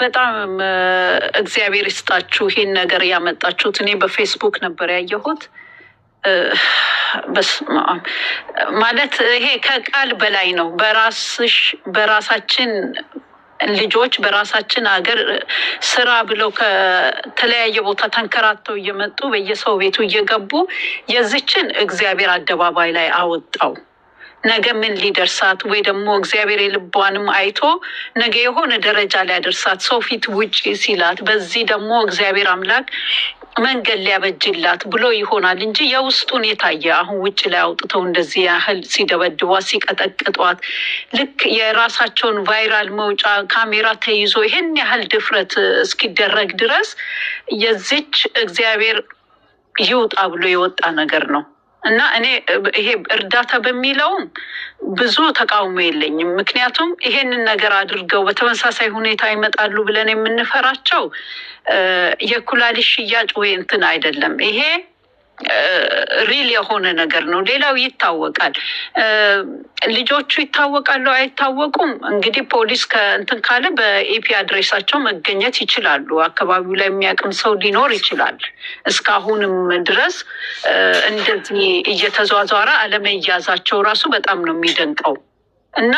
በጣም እግዚአብሔር ይስጣችሁ ይሄን ነገር ያመጣችሁት። እኔ በፌስቡክ ነበር ያየሁት። ማለት ይሄ ከቃል በላይ ነው። በራሳችን ልጆች በራሳችን ሀገር ስራ ብለው ከተለያየ ቦታ ተንከራተው እየመጡ በየሰው ቤቱ እየገቡ የዚችን እግዚአብሔር አደባባይ ላይ አወጣው። ነገ ምን ሊደርሳት ወይ ደግሞ እግዚአብሔር የልቧንም አይቶ ነገ የሆነ ደረጃ ሊያደርሳት ሰው ፊት ውጪ ሲላት፣ በዚህ ደግሞ እግዚአብሔር አምላክ መንገድ ሊያበጅላት ብሎ ይሆናል እንጂ የውስጡን የታየ አሁን ውጭ ላይ አውጥተው እንደዚህ ያህል ሲደበድቧት ሲቀጠቅጧት፣ ልክ የራሳቸውን ቫይራል መውጫ ካሜራ ተይዞ ይሄን ያህል ድፍረት እስኪደረግ ድረስ የዚች እግዚአብሔር ይውጣ ብሎ የወጣ ነገር ነው። እና እኔ ይሄ እርዳታ በሚለውም ብዙ ተቃውሞ የለኝም። ምክንያቱም ይሄንን ነገር አድርገው በተመሳሳይ ሁኔታ ይመጣሉ ብለን የምንፈራቸው የኩላሊት ሽያጭ ወይ እንትን አይደለም። ይሄ ሪል የሆነ ነገር ነው። ሌላው ይታወቃል። ልጆቹ ይታወቃሉ አይታወቁም፣ እንግዲህ ፖሊስ ከእንትን ካለ በኢፒ አድሬሳቸው መገኘት ይችላሉ። አካባቢው ላይ የሚያውቅም ሰው ሊኖር ይችላል። እስካሁንም ድረስ እንደዚህ እየተዟዟረ አለመያዛቸው ራሱ በጣም ነው የሚደንቀው። እና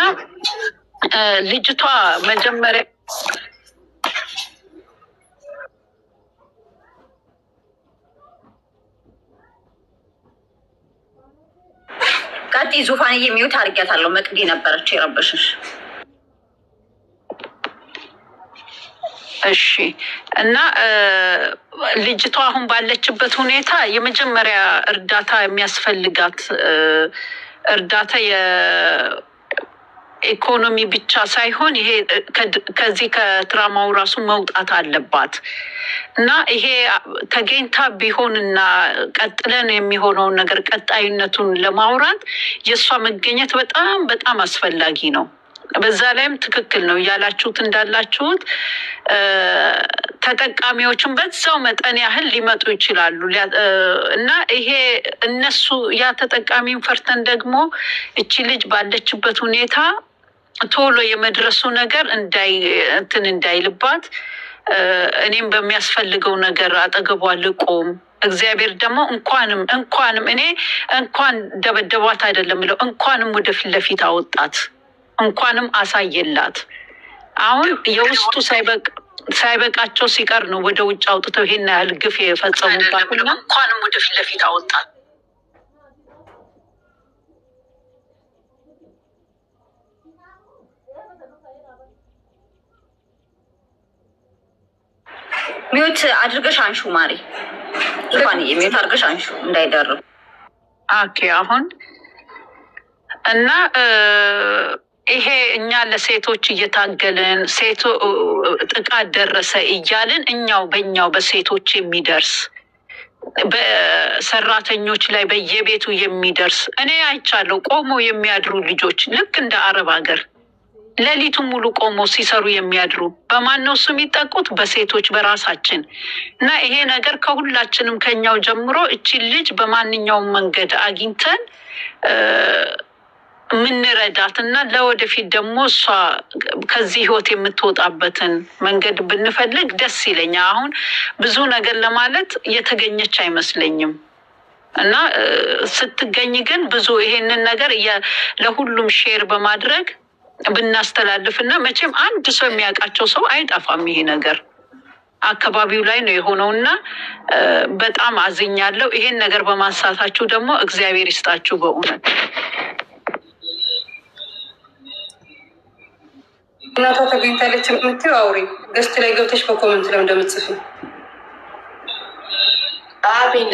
ልጅቷ መጀመሪያ ቀጥይ ዙፋን የሚውት አድርጊያታለሁ። መቅዲ ነበረች የረበሽሽ። እሺ። እና ልጅቷ አሁን ባለችበት ሁኔታ የመጀመሪያ እርዳታ የሚያስፈልጋት እርዳታ የኢኮኖሚ ብቻ ሳይሆን ይሄ ከዚህ ከትራማው ራሱ መውጣት አለባት። እና ይሄ ተገኝታ ቢሆንና ቀጥለን የሚሆነውን ነገር ቀጣይነቱን ለማውራት የእሷ መገኘት በጣም በጣም አስፈላጊ ነው። በዛ ላይም ትክክል ነው ያላችሁት እንዳላችሁት ተጠቃሚዎችን በዛው መጠን ያህል ሊመጡ ይችላሉ። እና ይሄ እነሱ ያ ተጠቃሚን ፈርተን ደግሞ እቺ ልጅ ባለችበት ሁኔታ ቶሎ የመድረሱ ነገር እንትን እንዳይልባት እኔም በሚያስፈልገው ነገር አጠገቧ ልቆም። እግዚአብሔር ደግሞ እንኳንም እኔ እንኳን ደበደቧት አይደለም ብለው እንኳንም ወደ ፊት ለፊት አወጣት፣ እንኳንም አሳየላት። አሁን የውስጡ ሳይበቃቸው ሲቀር ነው ወደ ውጭ አውጥተው ይሄን ያህል ግፍ የፈጸሙባትና እንኳንም ወደ ፊት ለፊት አወጣት። ሚውት አድርገሽ አንሹ ማሪ፣ ዙፋን ሚውት አድርገሽ አንሹ እንዳይደርብ። ኦኬ። አሁን እና ይሄ እኛ ለሴቶች እየታገልን ጥቃት ደረሰ እያልን በእኛው በሴቶች የሚደርስ በሰራተኞች ላይ በየቤቱ የሚደርስ እኔ አይቻለሁ። ቆሞ የሚያድሩ ልጆች ልክ እንደ አረብ ሀገር ሌሊቱን ሙሉ ቆሞ ሲሰሩ የሚያድሩ በማን ነው እሱ የሚጠቁት? በሴቶች በራሳችን። እና ይሄ ነገር ከሁላችንም ከኛው ጀምሮ እቺን ልጅ በማንኛውም መንገድ አግኝተን ምንረዳት እና ለወደፊት ደግሞ እሷ ከዚህ ህይወት የምትወጣበትን መንገድ ብንፈልግ ደስ ይለኛል። አሁን ብዙ ነገር ለማለት የተገኘች አይመስለኝም። እና ስትገኝ ግን ብዙ ይሄንን ነገር ለሁሉም ሼር በማድረግ ብናስተላልፍና መቼም አንድ ሰው የሚያውቃቸው ሰው አይጠፋም። ይሄ ነገር አካባቢው ላይ ነው የሆነውና በጣም አዝኛለሁ። ይሄን ነገር በማንሳታችሁ ደግሞ እግዚአብሔር ይስጣችሁ በእውነት። እናቷ ተገኝታለች የምትይው አውሪ ገስት ላይ ገብተሽ በኮመንት ላይ እንደምትጽፊ። አቤን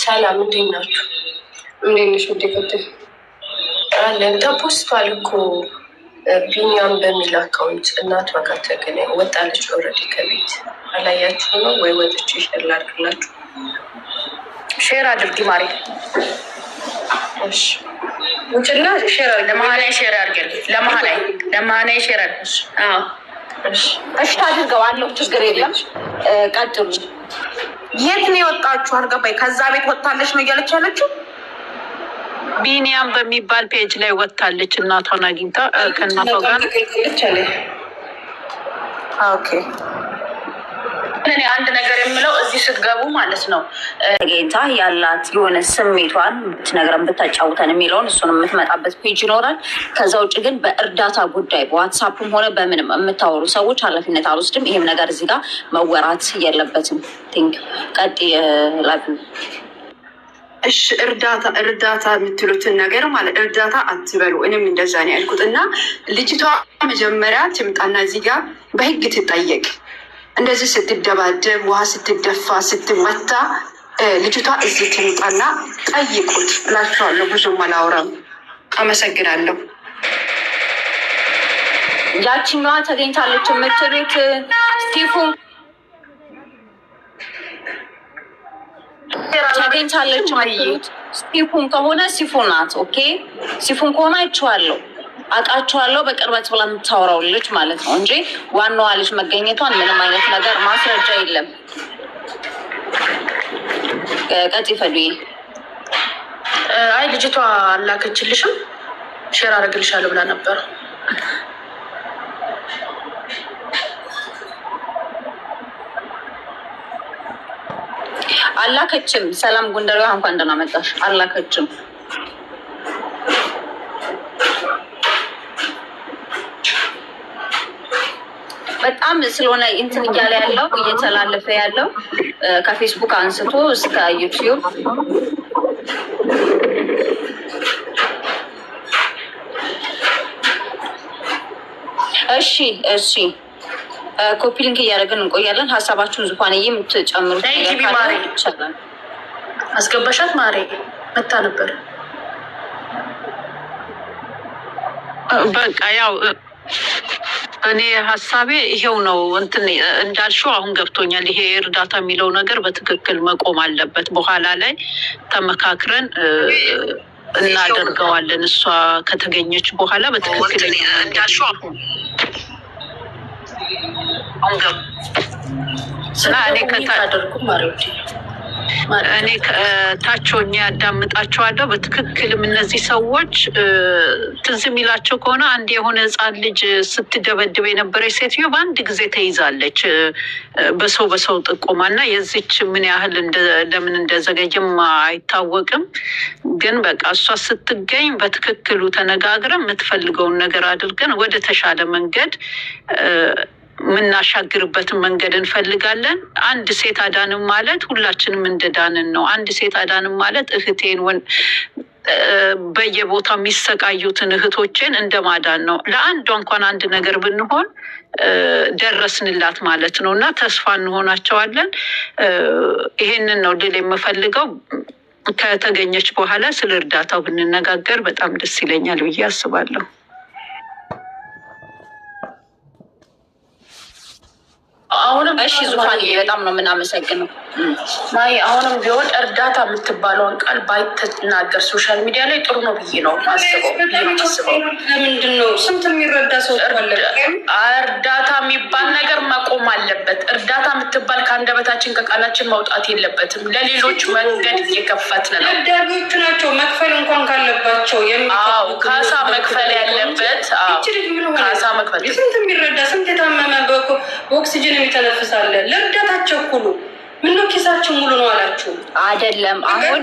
ሰላም፣ እንዴት ናችሁ? እንዴት ነሽ? ውዴ ከተል አለን ተፖስቷል እኮ ቢኒያም በሚል አካውንት እናቷ ጋር ተገናኝ ወጣለች። ኦልሬዲ ከቤት አላያችሁ ነው ወይ? ወጥቼ ሼር ላድርግላችሁ። ሼር አድርጊ ማሪ። እሺ ውጭና ሼር ለማህላይ ሼር አድርገን ለማህላይ ሼር አድርገሽ። አዎ እሺ ታድርገው አለው። ችግር የለም ቀጥሉ። የት ነው የወጣችሁ? አልገባኝ። ከዛ ቤት ወጣለች ነው እያለች ያለችው። ቢኒያም በሚባል ፔጅ ላይ ወጣለች። እናቷን አግኝታ ከእናቷ ጋር ኦኬ እኔ አንድ ነገር የምለው እዚህ ስትገቡ ማለት ነው ጌታ ያላት የሆነ ስሜቷን ብትነግረን ብታጫውተን የሚለውን እሱን የምትመጣበት ፔጅ ይኖራል። ከዛ ውጭ ግን በእርዳታ ጉዳይ በዋትሳፕም ሆነ በምንም የምታወሩ ሰዎች ኃላፊነት አልወስድም። ይሄም ነገር እዚህ ጋር መወራት የለበትም። ቲንክ ቀጥ ላይፍ እሺ እርዳታ የምትሉትን ነገር ማለት እርዳታ አትበሉ። እኔም እንደዛ ነው ያልኩት እና ልጅቷ መጀመሪያ ትምጣና እዚህ ጋር በህግ ትጠየቅ። እንደዚህ ስትደባደብ ውሃ ስትደፋ ስትመታ ልጅቷ እዚህ ትምጣና ጠይቁት እላችኋለሁ። ብዙም አላወራም። አመሰግናለሁ። ያችኛዋ ተገኝታለች የምትሉት ስቲፉ ተገኝታለች የምትሉት ስቲፉን ከሆነ ሲፉ ናት። ኦኬ ሲፉን ከሆነ አይቼዋለሁ አውቃቸዋለሁ በቅርበት ብላ የምታወራው ልጅ ማለት ነው እንጂ ዋናዋ ልጅ መገኘቷን ምንም አይነት ነገር ማስረጃ የለም። ቀጥ ይፈልይ አይ ልጅቷ አላከችልሽም ሼር አደርግልሻለሁ ብላ ነበር። አላከችም። ሰላም ጎንደሬዋ እንኳን ደህና መጣሽ። አላከችም። በጣም ስለሆነ እንትን እያለ ያለው እየተላለፈ ያለው ከፌስቡክ አንስቶ እስከ ዩቲዩብ እሺ ኮፒ ሊንክ እያደረግን እንቆያለን። ሀሳባችሁን ዙፋንዬ የምትጨምሩት ይቻላል። አስገባሻት ማሬ መታ ነበር። በቃ ያው እኔ ሀሳቤ ይሄው ነው። እንትን እንዳልሽው አሁን ገብቶኛል። ይሄ እርዳታ የሚለው ነገር በትክክል መቆም አለበት። በኋላ ላይ ተመካክረን እናደርገዋለን። እሷ ከተገኘች በኋላ በትክክል እንዳልሽው አሁን እኔ ከታች ሆኜ ያዳምጣቸዋለሁ። በትክክልም እነዚህ ሰዎች ትዝ የሚላቸው ከሆነ አንድ የሆነ ሕፃን ልጅ ስትደበድብ የነበረች ሴትዮ በአንድ ጊዜ ተይዛለች በሰው ጥቆማ እና የዚች ምን ያህል ለምን እንደዘገየም አይታወቅም። ግን በቃ እሷ ስትገኝ በትክክሉ ተነጋግረን የምትፈልገውን ነገር አድርገን ወደ ተሻለ መንገድ የምናሻግርበትን መንገድ እንፈልጋለን። አንድ ሴት አዳንም ማለት ሁላችንም እንደዳንን ነው። አንድ ሴት አዳንም ማለት እህቴን በየቦታው የሚሰቃዩትን እህቶችን እንደማዳን ነው። ለአንዷ እንኳን አንድ ነገር ብንሆን ደረስንላት ማለት ነው እና ተስፋ እንሆናቸዋለን። ይሄንን ነው ድል የምፈልገው። ከተገኘች በኋላ ስለ እርዳታው ብንነጋገር በጣም ደስ ይለኛል ብዬ አስባለሁ። አሁንም እሺ ዙፋንዬ በጣም ነው የምናመሰግነው። ማይ አሁንም ቢሆን እርዳታ የምትባለውን ቃል ባይተናገር ሶሻል ሚዲያ ላይ ጥሩ ነው ብዬ ነው አስበው። ለምንድን ነው ስንት የሚረዳ ሰው አለ? እርዳታ የሚባል ነገር መቆም አለበት። እርዳታ የምትባል ከአንደበታችን ከቃላችን መውጣት የለበትም። ለሌሎች መንገድ እየከፈትን ነው። አዳጊዎቹ ናቸው መክፈል እንኳን ካለባቸው ካሳ መክፈል ያለበት ካሳ መክፈል። ስንት የሚረዳ ስንት የታመመ በኦክሲጅን የሚተነፍሳለ ለእርዳታቸው ሁሉ ምነው ኪሳችን ሙሉ ነው አላችሁ? አይደለም። አሁን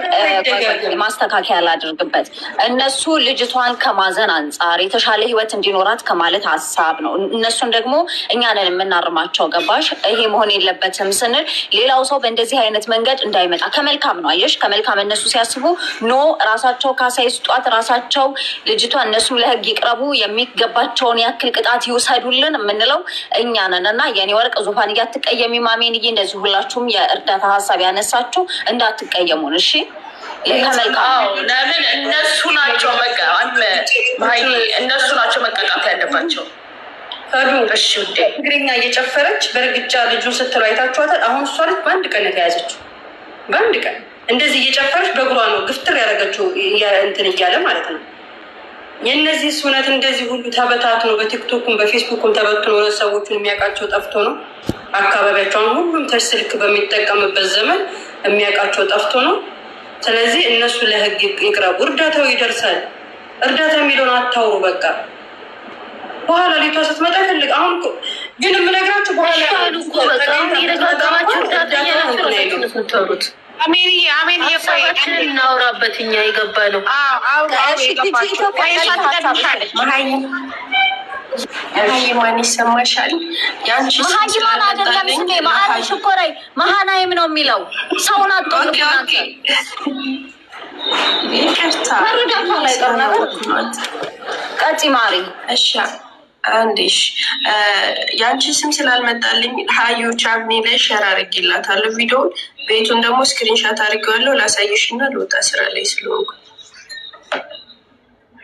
ማስተካከያ ላድርግበት። እነሱ ልጅቷን ከማዘን አንጻር የተሻለ ህይወት እንዲኖራት ከማለት ሀሳብ ነው። እነሱን ደግሞ እኛ ነን የምናርማቸው። ገባሽ? ይሄ መሆን የለበትም ስንል ሌላው ሰው በእንደዚህ አይነት መንገድ እንዳይመጣ ከመልካም ነው። አየሽ፣ ከመልካም እነሱ ሲያስቡ ኖ ራሳቸው ካሳ ይስጧት፣ ራሳቸው ልጅቷ እነሱም ለህግ ይቅረቡ፣ የሚገባቸውን ያክል ቅጣት ይውሰዱልን የምንለው እኛ ነን እና የኔ ወርቅ ዙፋን እያትቀየሚ ማሜንዬ እንደዚህ ሁላችሁም እርዳታ ሀሳብ ያነሳችሁ እንዳትቀየሙን እሺ። ለምን እነሱ ናቸው መቀጣት ያለባቸው። እሺ ውዴ ትግርኛ እየጨፈረች በእርግጫ ልጁን ስትለው አይታችኋታል። አሁን እሷ ልጅ በአንድ ቀን የተያዘችው በአንድ ቀን እንደዚህ እየጨፈረች በእግሯ ነው ግፍትር ያደረገችው እንትን እያለ ማለት ነው። የእነዚህ እውነት እንደዚህ ሁሉ ተበታት ነው። በቲክቶኩም በፌስቡኩም ተበትኖ ሰዎቹን የሚያውቃቸው ጠፍቶ ነው። አካባቢያቸውን ሁሉም ስልክ በሚጠቀምበት ዘመን የሚያውቃቸው ጠፍቶ ነው። ስለዚህ እነሱ ለህግ ይቅረቡ። እርዳታው ይደርሳል። እርዳታ የሚለውን አታውሩ። በቃ በኋላ ሊቷ ስትመጣ ይፈልግ። አሁን ግን የምነግራችሁ በኋላ የተጋጠማችሁ እርዳታ ያላችሁት አሜን ሀሳባችን እናውራበት። እኛ የገባ ነው ማን ይሰማሻል? ያንቺ መሀይማን አይደለም ስሜ መሀል ሽኮረይ መሀናይም ነው የሚለው ሰውን አጥቶ ቀጪ ማሪ እሺ አንዴሽ ያንቺ ስም ስላልመጣልኝ ሀዩ ቻግኒ ላይ ሸር አድርጌላታለሁ ቪዲዮ። ቤቱን ደግሞ ስክሪንሻት አድርጌዋለሁ ላሳይሽ እና ልወጣ ስራ ላይ ስለሆንኩ።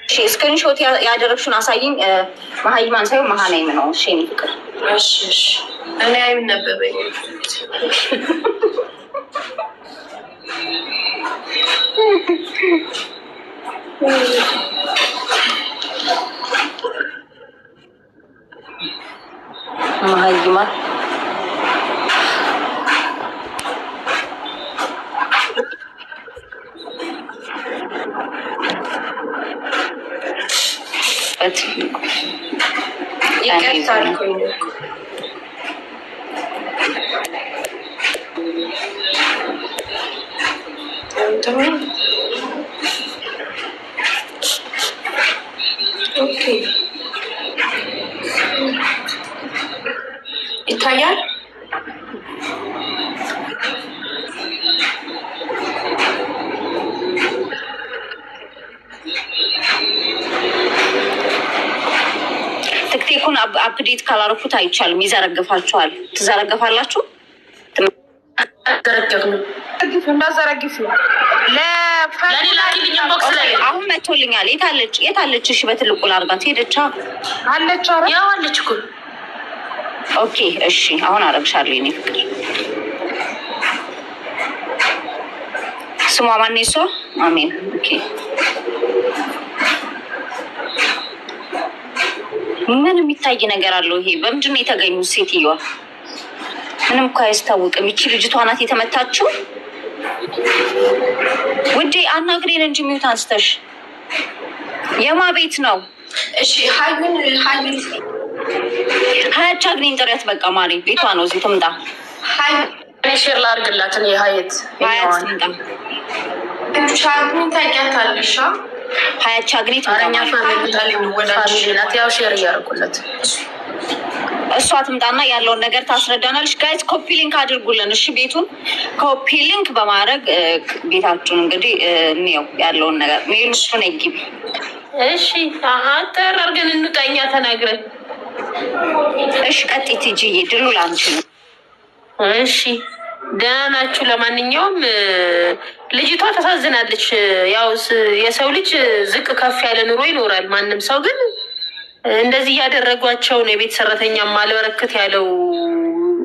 እሺ ስክሪንሾት ያደረግሽውን አሳይኝ። መሀይማን ሳይሆን መሀናይም ነው። እሺ ፍቅር እሺ እኔ አይነበበኝ መሀይማን ይቀርታልኩኝ ይታያል። ቲክቶኩን አፕዴት ካላረኩት አይቻልም። ይዘረግፋችኋል። ትዘረግፋላችሁ። አሁን መቶልኛል። የታለች? እሺ በትልቁ ላርጋት። ሄደቻ አለች ያው አለች እኮ። ኦኬ እሺ አሁን አረግሻለሁ። የኔ ፍቅር ስሟ ማን እሷ? አሜን። ኦኬ ምን የሚታይ ነገር አለው? ይሄ በምንድን ነው የተገኙት? ሴትዮዋ ምንም እኮ አያስታውቅም። ይቺ ልጅቷ ናት የተመታችው። ውዴ አናግሬን እንጂ ሚውት አንስተሽ። የማ ቤት ነው? እሺ ሀዩን ሀያት ቻግኒን ጥሪያት። በቃ ማሪ ቤቷ ነው። እዚህ ትምጣ። ሼር ላድርግላትን። የሀያት ትምጣ። ቻግኒን ታውቂያታለሽ? ሀያት ቻግኒ አረኛ ፋሚሊ ናት። ያው ሼር እያደረኩለት እሷ ትምጣና ያለውን ነገር ታስረዳናለች። ጋይዝ ኮፒ ሊንክ አድርጉልን እሺ። ቤቱን ኮፒ ሊንክ በማድረግ ቤታችሁን እንግዲህ እንየው ያለውን ነገር ሜሉሱ ነ ግቢ። እሺ አጠር አድርገን እንውጣኛ ተናግረን። እሺ ቀጥይ ትይጂዬ፣ ድሉ ላንቺ ነው። እሺ ደህና ናችሁ? ለማንኛውም ልጅቷ ታሳዝናለች። ያው የሰው ልጅ ዝቅ ከፍ ያለ ኑሮ ይኖራል። ማንም ሰው ግን እንደዚህ እያደረጓቸው ነው። የቤት ሰራተኛ ማልበረክት ያለው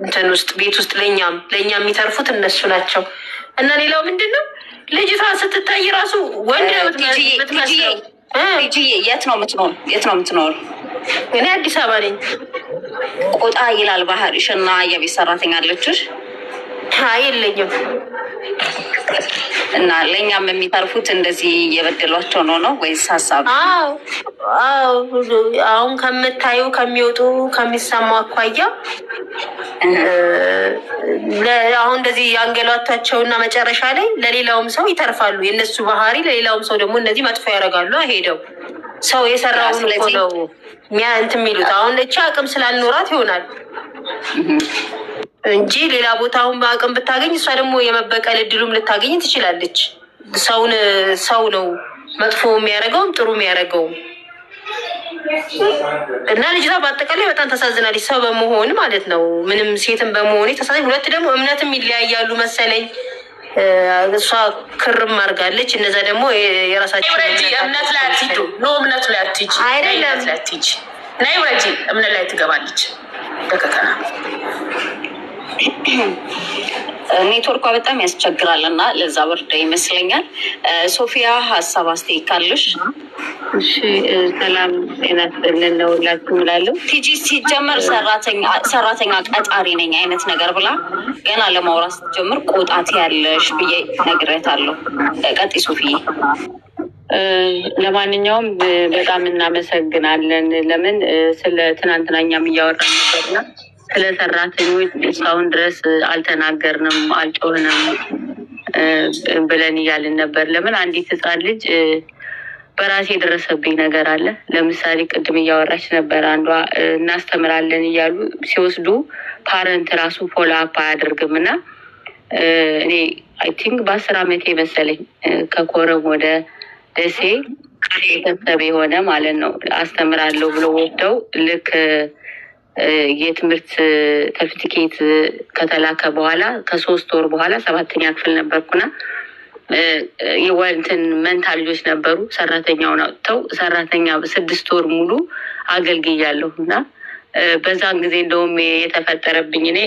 እንትን ውስጥ ቤት ውስጥ ለእኛም የሚተርፉት እነሱ ናቸው። እና ሌላው ምንድን ነው ልጅቷ ስትታይ ራሱ ወንድ ምትመስለው። የት ነው የምትኖር? እኔ አዲስ አበባ ነኝ። ቆጣ ይላል ባህሪሽ። እና የቤት ሰራተኛ አለችሽ? የለኝም። እና ለእኛም የሚተርፉት እንደዚህ እየበደሏቸው ነው ወይስ ሀሳብ? አሁን ከምታዩ ከሚወጡ ከሚሰማው አኳያ አሁን እንደዚህ ያንገሏታቸው እና መጨረሻ ላይ ለሌላውም ሰው ይተርፋሉ። የእነሱ ባህሪ ለሌላውም ሰው ደግሞ እነዚህ መጥፎ ያደርጋሉ። ሄደው ሰው የሰራውን ነው እንትን የሚሉት። አሁን እቺ አቅም ስላልኖራት ይሆናል እንጂ ሌላ ቦታ አሁን በአቅም ብታገኝ እሷ ደግሞ የመበቀል እድሉም ልታገኝ ትችላለች። ሰው ነው መጥፎ የሚያደርገውም ጥሩ የሚያደርገውም። እና ልጅቷ በአጠቃላይ በጣም ታሳዝናለች። ሰው በመሆን ማለት ነው። ምንም ሴትን በመሆን ተሳዝናለች። ሁለት ደግሞ እምነትም ይለያያሉ መሰለኝ። እሷ ክርም አድርጋለች። እነዛ ደግሞ የራሳቸው እምነት ላይ አትሂዱ። እምነቱ ላይ አትሂጂ አይደለም ናይ ወረጂ እምነት ላይ ትገባለች በከተና ኔትወርኳ በጣም ያስቸግራል እና ለዛ ወርዳ ይመስለኛል። ሶፊያ ሀሳብ አስተያየት ካለሽ? እሺ ሰላም ጤና ይስጥልን ለሁላችሁም እላለሁ። ቲጂ ሲጀመር ሰራተኛ ቀጣሪ ነኝ አይነት ነገር ብላ ገና ለማውራት ስትጀምር ቆጣት ያለሽ ብዬ ነግሬያታለሁ። ቀጥይ ሶፊዬ። ለማንኛውም በጣም እናመሰግናለን። ለምን ስለ ትናንትናኛም እያወራን ነበርና ስለ ሰራተኞች እስካሁን ድረስ አልተናገርንም፣ አልጮህንም ብለን እያልን ነበር። ለምን አንዲት ህፃን ልጅ በራሴ የደረሰብኝ ነገር አለ። ለምሳሌ ቅድም እያወራች ነበር አንዷ እናስተምራለን እያሉ ሲወስዱ ፓረንት ራሱ ፎሎ አፕ አያደርግም እና እኔ አይ ቲንክ በ10 ዓመቴ መሰለኝ ከኮረም ወደ ደሴ ቤተሰብ የሆነ ማለት ነው አስተምራለሁ ብሎ ወስደው ልክ የትምህርት ሰርቲፊኬት ከተላከ በኋላ ከ3 ወር በኋላ 7ኛ ክፍል ነበርኩና የወንትን መንታ ልጆች ነበሩ። ሰራተኛውን አውጥተው ሰራተኛ 6 ወር ሙሉ አገልግያለሁ እና በዛን ጊዜ እንደውም የተፈጠረብኝ እኔ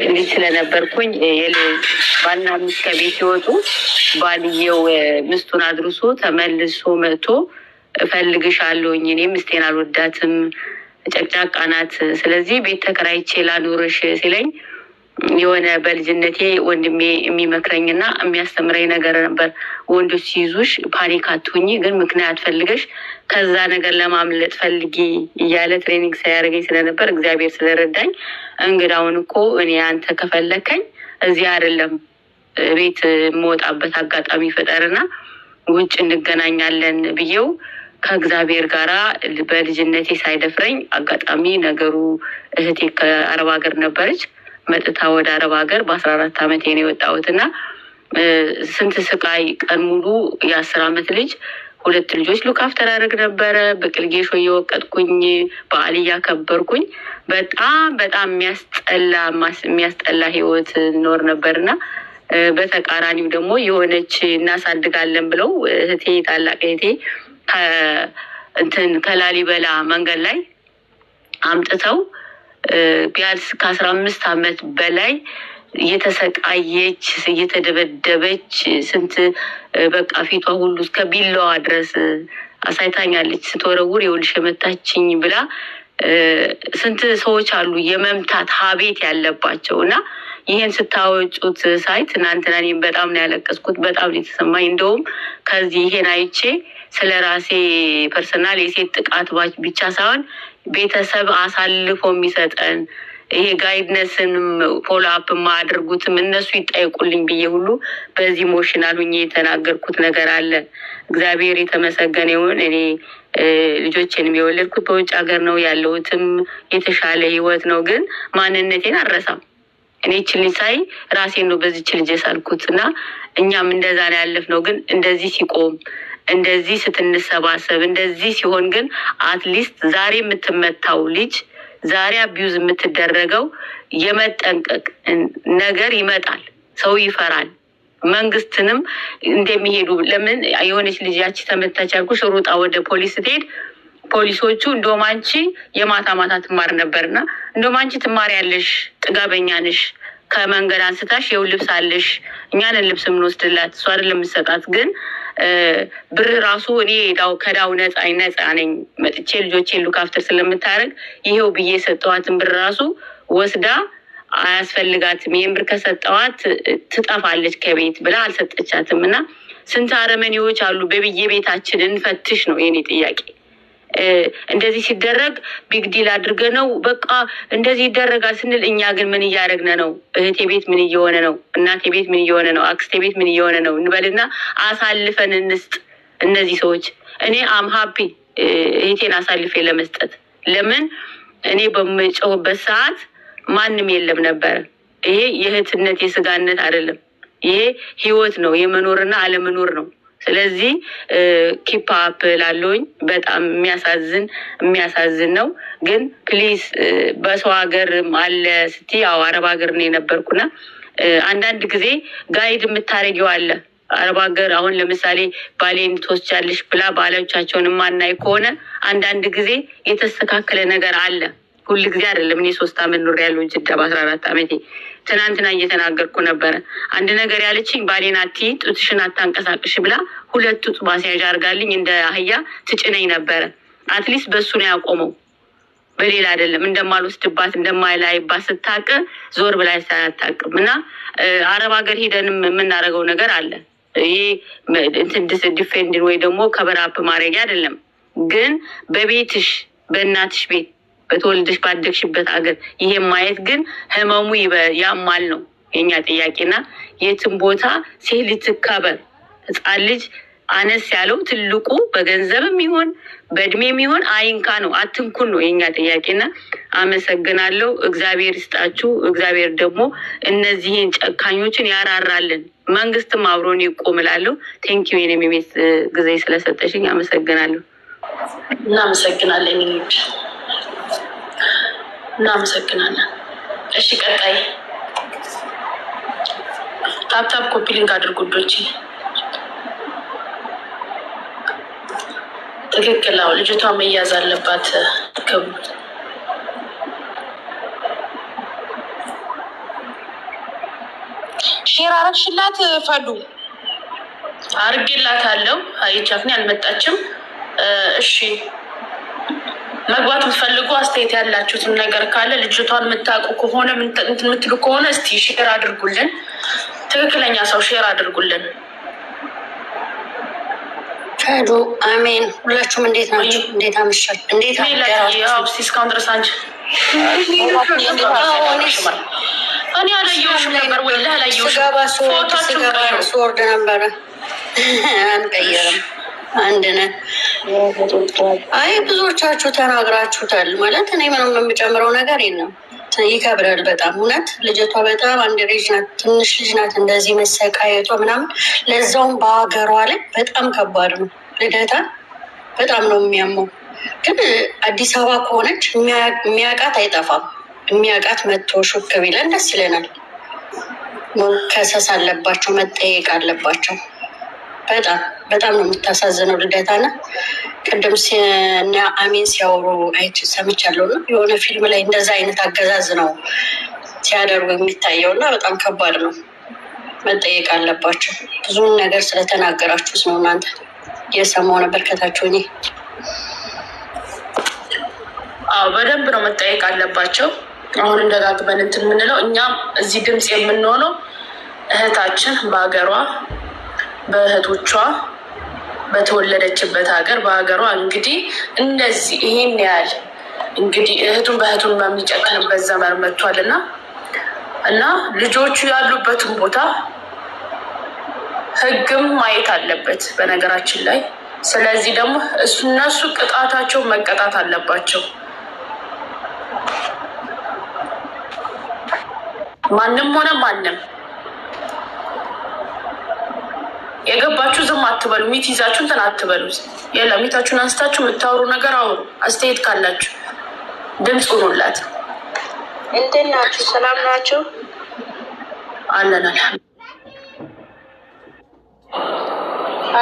እንዲህ ስለነበርኩኝ ባልና ሚስት ከቤት ሲወጡ ባልየው ሚስቱን አድርሶ ተመልሶ መጥቶ እፈልግሻለሁኝ እኔ ሚስቴን አልወዳትም ጨቅጫቃ ናት፣ ስለዚህ ቤት ተከራይቼ ላኑርሽ ሲለኝ የሆነ በልጅነቴ ወንድሜ የሚመክረኝና የሚያስተምረኝ ነገር ነበር። ወንዶች ሲይዙሽ ፓኒክ አትሁኚ፣ ግን ምክንያት ፈልገሽ ከዛ ነገር ለማምለጥ ፈልጊ እያለ ትሬኒንግ ሳያደርገኝ ስለነበር እግዚአብሔር ስለረዳኝ እንግዳውን እኮ እኔ አንተ ከፈለከኝ እዚህ አይደለም ቤት የምወጣበት አጋጣሚ ፈጠርና ውጭ እንገናኛለን ብዬው ከእግዚአብሔር ጋራ በልጅነቴ ሳይደፍረኝ አጋጣሚ ነገሩ እህቴ ከአረብ ሀገር ነበረች መጥታ ወደ አረብ ሀገር በ14 ዓመቴ ነው የወጣሁትና ስንት ስቃይ ቀን ሙሉ የ10 ዓመት ልጅ 2 ልጆች ሉካፍተር አደረግ ነበረ። በቅልጌሾ እየወቀጥኩኝ በዓል እያከበርኩኝ በጣም የሚያስጠላ ህይወት ኖር ነበርና በተቃራኒው ደግሞ የሆነች እናሳድጋለን ብለው እህቴ ታላቅ እህቴ ከላሊበላ መንገድ ላይ አምጥተው ቢያንስ ከ15 ዓመት በላይ እየተሰቃየች እየተደበደበች ስንት በቃ ፊቷ ሁሉ እስከ ቢላዋ ድረስ አሳይታኛለች። ስትወረውር የውልሽ መታችኝ ብላ ስንት ሰዎች አሉ የመምታት ሀቤት ያለባቸው እና ይሄን ስታወጩት ሳይ ትናንትና እኔም በጣም ነው ያለቀስኩት። በጣም የተሰማኝ እንደውም ከዚህ ይሄን አይቼ ስለ ራሴ ፐርሰናል የሴት ጥቃት ብቻ ሳይሆን ቤተሰብ አሳልፎ የሚሰጠን ይሄ ጋይድነስንም ፎሎ አፕ ማድርጉትም እነሱ ይጠይቁልኝ ብዬ ሁሉ በዚህ ኢሞሽናል ሁኜ የተናገርኩት ነገር አለ። እግዚአብሔር የተመሰገነ ይሁን። እኔ ልጆቼንም የወለድኩት በውጭ ሀገር ነው ያለሁትም የተሻለ ህይወት ነው፣ ግን ማንነቴን አልረሳም። እኔ ችል ሳይ ራሴን ነው በዚህ ልጅ ሳልኩትና እኛም እንደዛ ነው ያለፍነው። ግን እንደዚህ ሲቆም እንደዚህ ስትንሰባሰብ እንደዚህ ሲሆን ግን አትሊስት ዛሬ የምትመታው ልጅ ዛሬ አቢዩዝ የምትደረገው የመጠንቀቅ ነገር ይመጣል። ሰው ይፈራል። መንግስትንም እንደሚሄዱ ለምን የሆነች ልጅ ያቺ ተመታች ያልኩሽ ሩጣ ወደ ፖሊስ ስትሄድ ፖሊሶቹ እንደውም አንቺ የማታ ትማር ነበርና እንደውም አንቺ ትማሪያለሽ፣ ጥጋበኛ ነሽ፣ ከመንገድ አንስታሽ የው ልብስ አለሽ፣ እኛንን ልብስ የምንወስድላት እሷ አይደለም የምትሰጣት። ግን ብር ራሱ እኔ ከዳው ነፃ ነኝ መጥቼ ልጆቼን ሉካፍተር ስለምታረግ ይሄው ብዬ ሰጠዋትን ብር ራሱ ወስዳ አያስፈልጋትም ይሄን ብር ከሰጠዋት ትጠፋለች ከቤት ብላ አልሰጠቻትም። እና ስንት አረመኔዎች አሉ። በብዬ ቤታችን እንፈትሽ ነው የኔ ጥያቄ። እንደዚህ ሲደረግ ቢግ ዲል አድርገ ነው በቃ እንደዚህ ይደረጋል ስንል እኛ ግን ምን እያደረግን ነው? እህቴ ቤት ምን እየሆነ ነው? እናቴ ቤት ምን እየሆነ ነው? አክስቴ ቤት ምን እየሆነ ነው እንበልና አሳልፈን እንስጥ። እነዚህ ሰዎች እኔ አም ሀፒ እህቴን አሳልፌ ለመስጠት። ለምን እኔ በምጮህበት ሰዓት ማንም የለም ነበረ። ይሄ የእህትነት የስጋነት አይደለም። ይሄ ህይወት ነው፣ የመኖርና አለመኖር ነው። ስለዚህ ኪፕ አፕ ላለኝ በጣም የሚያሳዝን ነው። ግን ፕሊዝ በሰው ሀገር አለ ስቲ አረብ ሀገር ነው የነበርኩና አንዳንድ ጊዜ ጋይድ የምታረጊው አለ አረብ ሀገር። አሁን ለምሳሌ ባሌን ትወስጃለሽ ብላ ባሎቻቸውን የማናይ ከሆነ አንዳንድ ጊዜ የተስተካከለ ነገር አለ። ሁሉ ጊዜ አይደለም። እኔ 3 ዓመት ኖር ያለው ጅዳ በ14 ዓመቴ ትናንትና እየተናገርኩ ነበረ። አንድ ነገር ያለችኝ ባሌን አትይ ጡትሽን አታንቀሳቅሽ ብላ 2 ጡት ማስያዣ አርጋልኝ እንደ አህያ ትጭነኝ ነበረ። አትሊስት በሱ ነው ያቆመው፣ በሌላ አይደለም። እንደማልወስድባት እንደማይላይባት ስታቅ ዞር ብላ ሳያታቅም እና አረብ ሀገር ሄደንም የምናደርገው ነገር አለ። ይሄ እንትን ዲፌንድን ወይ ደግሞ ከበራፕ ማድረግ አይደለም። ግን በቤትሽ በእናትሽ ቤት በተወልደሽ ባደግሽበት ሀገር ይሄን ማየት ግን ህመሙ ያማል ነው የኛ ጥያቄና የትም ቦታ ሴት ልጅ ትከበር። ህፃን ልጅ አነስ ያለው ትልቁ በገንዘብም ይሁን በእድሜም ይሁን አይንካ ነው፣ አትንኩን ነው የኛ ጥያቄና አመሰግናለሁ። እግዚአብሔር ይስጣችሁ። እግዚአብሔር ደግሞ እነዚህን ጨካኞችን ያራራልን። መንግስትም አብሮን ይቆምላሉ። ቴንኪዩ የኔ ቤት ጊዜ ስለሰጠሽኝ አመሰግናለሁ። እናመሰግናለን። እናመሰግናለን። እሺ ቀጣይ ታፕታፕ ኮፒ ሊንክ አድርጉ ዶች። ትክክል ነው። ልጅቷ መያዝ አለባት። ክቡ ሼር አረግሽላት ፈሉ አርጌላት አለው። አይቻፍኒ አልመጣችም። እሺ መግባት የምትፈልጉ አስተያየት ያላችሁትን ነገር ካለ ልጅቷን የምታውቁ ከሆነ የምትሉ ከሆነ እስቲ ሼር አድርጉልን። ትክክለኛ ሰው ሼር አድርጉልን። ሄሎ አሜን። ሁላችሁም እንዴት ናችሁ? እንዴት አመሻችሁ? እንዴት አመሻችሁ? እስካሁን ድረስ አንቺ እኔ አላየሁሽም ነበር ወይ አላየሁሽም? ፎቶአችሁን ቀይሩ። ስወርድ ነበረ አንቀየርም አንድ ነን። አይ ብዙዎቻችሁ ተናግራችሁታል። ማለት እኔ ምንም የምጨምረው ነገር የለም። ይከብዳል በጣም እውነት። ልጅቷ በጣም አንድ ልጅ ናት፣ ትንሽ ልጅ ናት። እንደዚህ መሰቃየቷ ምናምን ለዛውም በሀገሯ ላይ በጣም ከባድ ነው። ልደታ በጣም ነው የሚያመው። ግን አዲስ አበባ ከሆነች የሚያውቃት አይጠፋም። የሚያውቃት መጥቶ ሹክ ቢለን ደስ ይለናል። መከሰስ አለባቸው፣ መጠየቅ አለባቸው። በጣም በጣም ነው የምታሳዝነው ልደታና ቅድም አሜን ሲያወሩ አይቼ ሰምቻለሁ። እና የሆነ ፊልም ላይ እንደዛ አይነት አገዛዝ ነው ሲያደርጉ የሚታየው እና በጣም ከባድ ነው። መጠየቅ አለባቸው። ብዙውን ነገር ስለተናገራችሁት ነው እናንተ የሰማው ነበር ከታችሁ። እኔ በደንብ ነው መጠየቅ አለባቸው። አሁን እንደጋግበን እንትን የምንለው እኛም እዚህ ድምፅ የምንሆነው እህታችን በሀገሯ በእህቶቿ በተወለደችበት ሀገር በሀገሯ እንግዲህ እንደዚህ ይሄን ያህል እንግዲህ እህቱን በእህቱን በሚጨክንበት ዘመን መጥቷል እና ልጆቹ ያሉበትን ቦታ ህግም ማየት አለበት በነገራችን ላይ። ስለዚህ ደግሞ እነሱ ቅጣታቸው መቀጣት አለባቸው። ማንም ሆነ ማንም የገባችሁ ዝም አትበሉ። ሚት ይዛችሁ እንትን አትበሉ። የለም ሚታችሁን አንስታችሁ የምታወሩ ነገር አውሩ። አስተያየት ካላችሁ ድምፅ ሁኑላት። እንዴት ናችሁ? ሰላም ናችሁ? አለናል።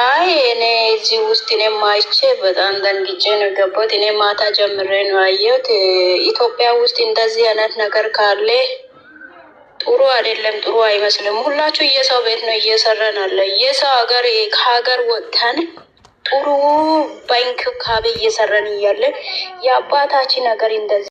አይ እኔ እዚህ ውስጥ እኔ ማይቼ በጣም ደንግጬ ነው የገባሁት። እኔ ማታ ጀምሬ ነው ያየሁት። ኢትዮጵያ ውስጥ እንደዚህ አይነት ነገር ካለ ጥሩ አይደለም፣ ጥሩ አይመስልም። ሁላችሁ የሰው ቤት ነው እየሰራን አለ። የሰው ሀገር ከሀገር ወጥተን ጥሩ በእንክብካቤ እየሰራን እያለ የአባታችን ነገር እንደዚህ